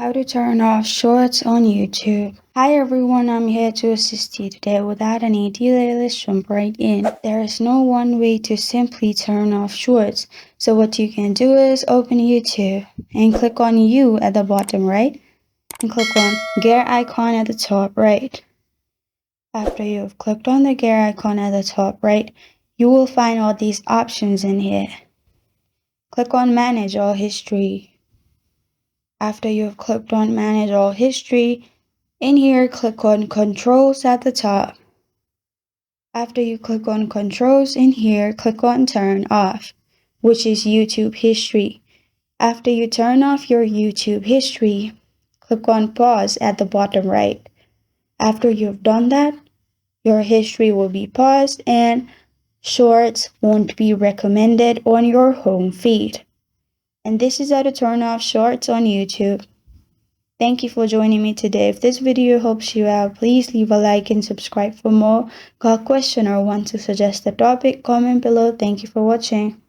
How to turn off shorts on YouTube. Hi everyone, I'm here to assist you today. Without any delay, let's jump right in. There is no one way to simply turn off shorts. So what you can do is open YouTube and click on You at the bottom right and click on gear icon at the top right. After you've clicked on the gear icon at the top right, you will find all these options in here. Click on Manage All History. After you've clicked on Manage All History, in here click on Controls at the top. After you click on Controls in here, click on Turn Off, which is YouTube History. After you turn off your YouTube history, click on Pause at the bottom right. After you've done that, your history will be paused and shorts won't be recommended on your home feed. And this is how to turn off shorts on YouTube. Thank you for joining me today. If this video helps you out, please leave a like and subscribe for more. Got a question or want to suggest a topic? Comment below. Thank you for watching.